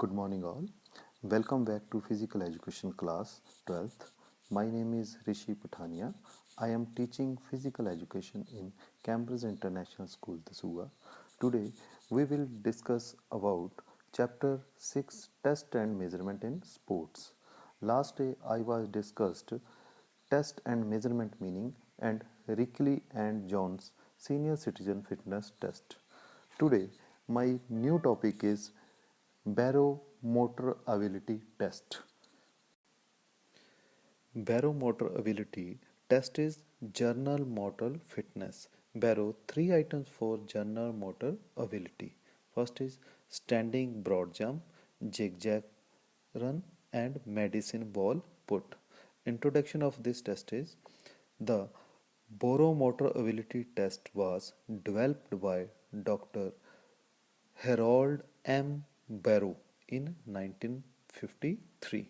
Good morning all. Welcome back to Physical Education class 12th. My name is Rishi Pathania. I am teaching Physical Education in Cambridge International School, Dasua. Today we will discuss about chapter 6 Test and Measurement in Sports. Last day I was discussed test and measurement meaning and Rickley and Jones senior citizen fitness test. Today my new topic is baromotor ability test. Baromotor ability test is journal motor fitness. Barrow three items for journal motor ability. First is standing broad jump, zigzag run, and medicine ball put. Introduction of this test is the baromotor ability test was developed by Dr. Harold M. Barrow in 1953.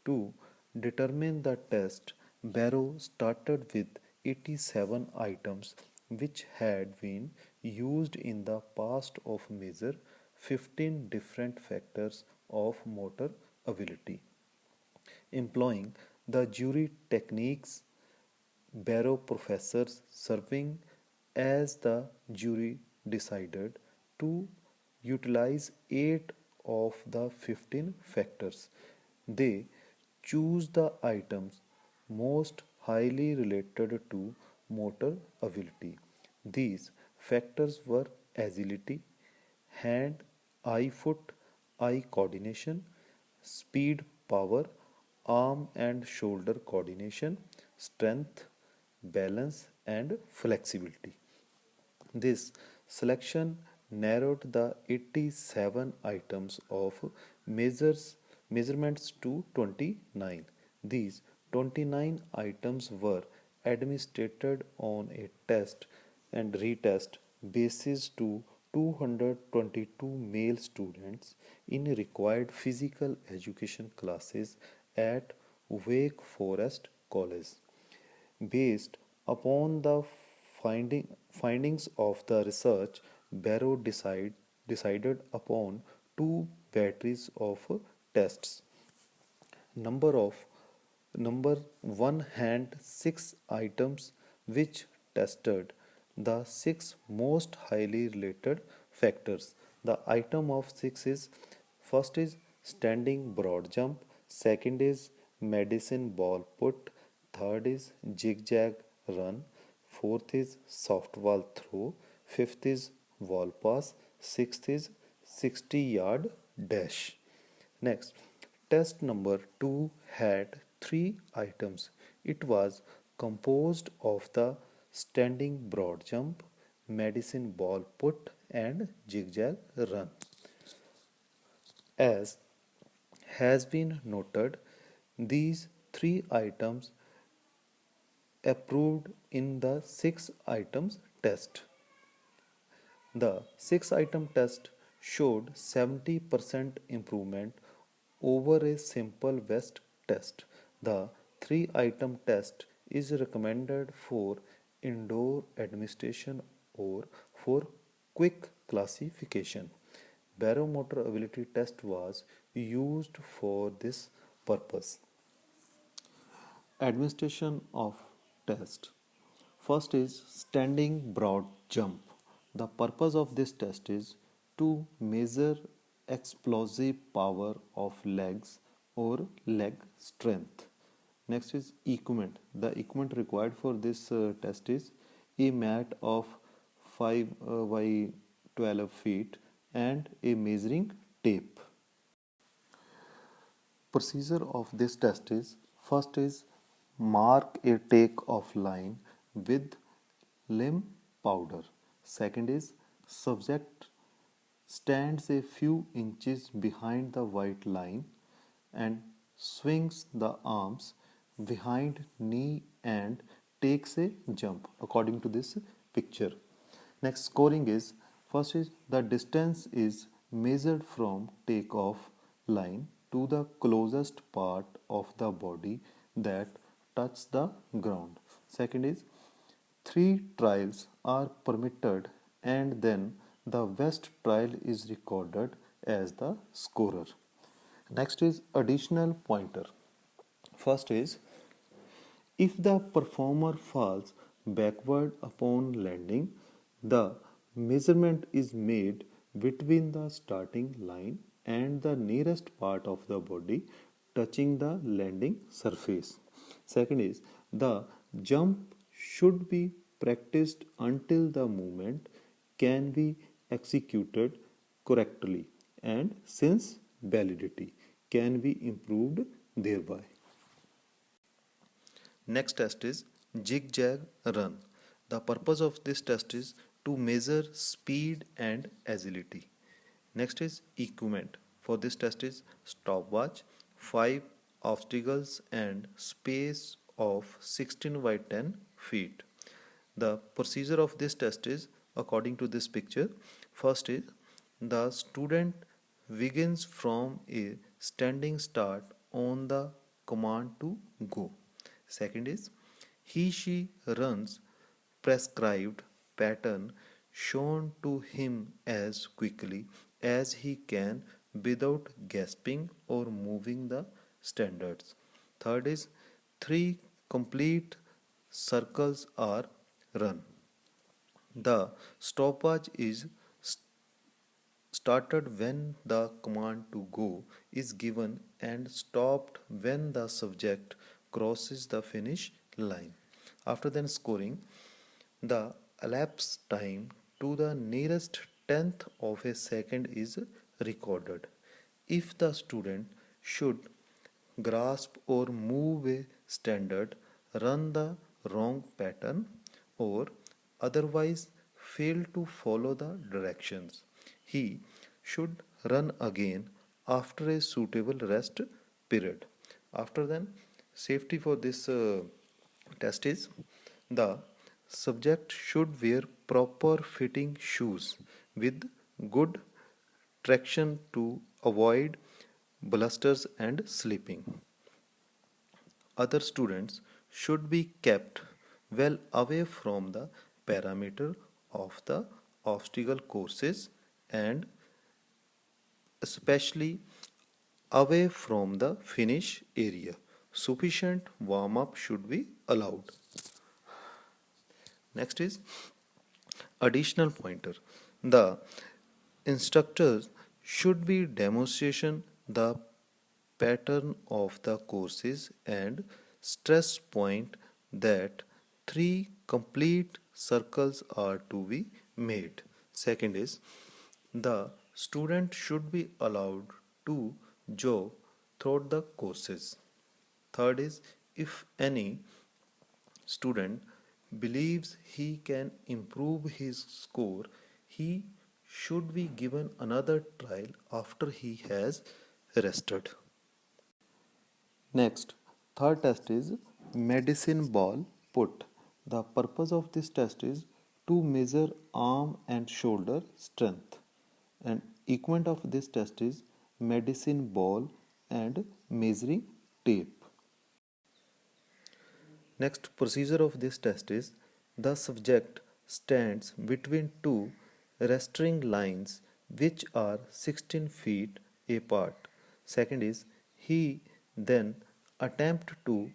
To determine the test, Barrow started with 87 items which had been used in the past of measure 15 different factors of motor ability. Employing the jury techniques, Barrow professors serving as the jury decided to utilize 8 of the 15 factors. They choose the items most highly related to motor ability. These factors were agility, hand eye foot eye coordination, speed power, arm and shoulder coordination, strength, balance, and flexibility. This selection narrowed the 87 items of measurements to 29. These 29 items were administered on a test and retest basis to 222 male students in required physical education classes at Wake Forest College. Based upon the findings of the research, Barrow decided upon two batteries of tests. Number of number one hand six items which tested the six most highly related factors. The item of six is first is standing broad jump, second is medicine ball put, third is zigzag run, fourth is softball throw, fifth is wall pass, sixth is 60-yard dash. Next, test number 2 had three items. It was composed of the standing broad jump, medicine ball put, and zigzag run. As has been noted, these three items approved in the 6 items test. The 6 item test showed 70% improvement over a simple West test. The 3 item test is recommended for indoor administration or for quick classification. Baromotor ability test was used for this purpose. Administration of test. First is standing broad jump. The purpose of this test is to measure explosive power of legs or leg strength. Next is equipment. The equipment required for this test is a mat of 5 by 12 feet and a measuring tape. Procedure of this test is first is mark a take off line with lime powder. Second is subject stands a few inches behind the white line and swings the arms behind knee and takes a jump according to this picture. Next, scoring is first is the distance is measured from takeoff line to the closest part of the body that touches the ground. Second is 3 trials are permitted and then the best trial is recorded as the scorer. Next is additional pointer. First is, if the performer falls backward upon landing, the measurement is made between the starting line and the nearest part of the body touching the landing surface. Second is, the jump should be practiced until the movement can be executed correctly and since validity can be improved thereby. Next test is zigzag run. The purpose of this test is to measure speed and agility. Next is equipment. For this test is stopwatch, 5 obstacles and space of 16 by 10 feet. The procedure of this test is according to this picture. First is, the student begins from a standing start on the command to go. Second is, she runs prescribed pattern shown to him as quickly as he can without gasping or moving the standards. Third is, 3 complete circles are run. The stopwatch is started when the command to go is given and stopped when the subject crosses the finish line. After then scoring, the elapsed time to the nearest tenth of a second is recorded. If the student should grasp or move a standard, run the wrong pattern, or otherwise fail to follow the directions, he should run again after a suitable rest period. After then, safety for this test is, the subject should wear proper fitting shoes with good traction to avoid blisters and slipping. Other students should be kept well away from the perimeter of the obstacle courses and especially away from the finish area. Sufficient warm up should be allowed. Next is additional pointer. The instructors should be demonstration the pattern of the courses and stress point that 3 complete circles are to be made. Second is, the student should be allowed to jog throughout the courses. Third is, if any student believes he can improve his score, he should be given another trial after he has rested. Next, third test is medicine ball put. The purpose of this test is to measure arm and shoulder strength. And equivalent of this test is medicine ball and measuring tape. Next procedure of this test is, the subject stands between two rastering lines which are 16 feet apart. Second is, he then attempt to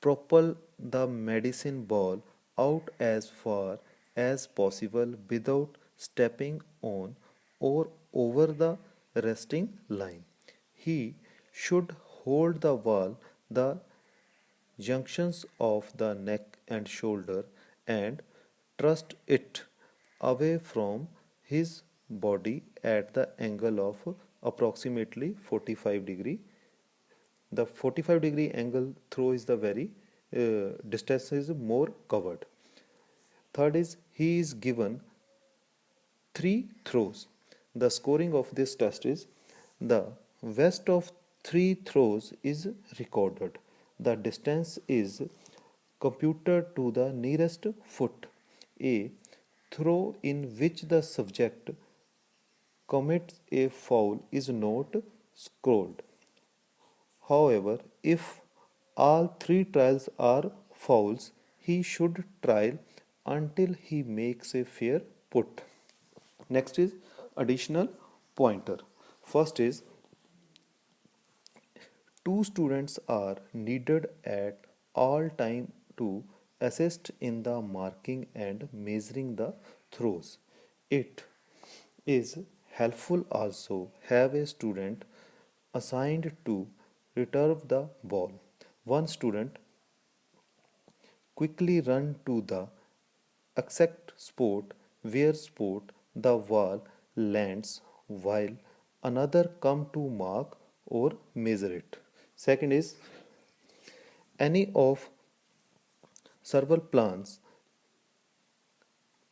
propel the medicine ball out as far as possible without stepping on or over the resting line. He should hold the ball the junctions of the neck and shoulder and thrust it away from his body at the angle of approximately 45 degree. The 45-degree angle throw is the very distance is more covered. Third is, he is given 3 throws. The scoring of this test is, the best of 3 throws is recorded. The distance is computed to the nearest foot. A throw in which the subject commits a foul is not scored. However, if all 3 trials are fouls, he should trial until he makes a fair put. Next is additional pointer. First is, Two students are needed at all time to assist in the marking and measuring the throws. It is helpful also have a student assigned to retrieve the ball. One student quickly run to the exact spot where spot the ball lands while another come to mark or measure it. Second is any of several plans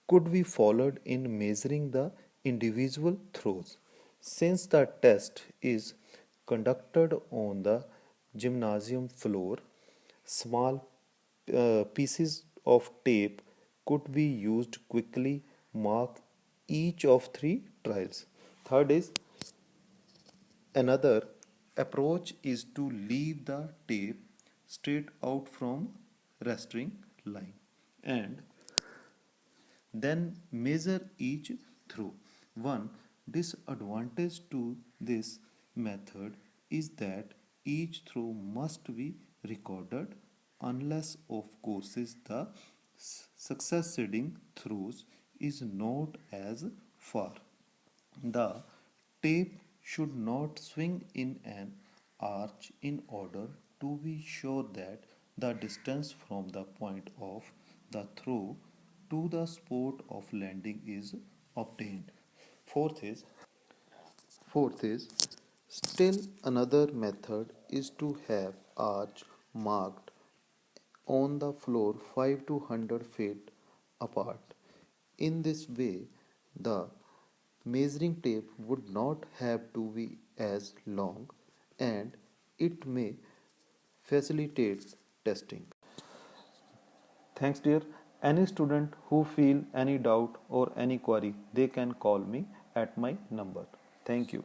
could be followed in measuring the individual throws. Since the test is conducted on the gymnasium floor, small pieces of tape could be used quickly mark each of three trials. Third is another approach is to leave the tape straight out from resting line and then measure each throw. One disadvantage to this method is that each throw must be recorded unless of course the succeeding throws is not as far. The tape should not swing in an arch in order to be sure that the distance from the point of the throw to the spot of landing is obtained. Fourth is Fourth is still another method is to have arch marked on the floor 5 to 100 feet apart. In this way, the measuring tape would not have to be as long and it may facilitate testing. Thanks dear. Any student who feel any doubt or any query, they can call me at my number. Thank you.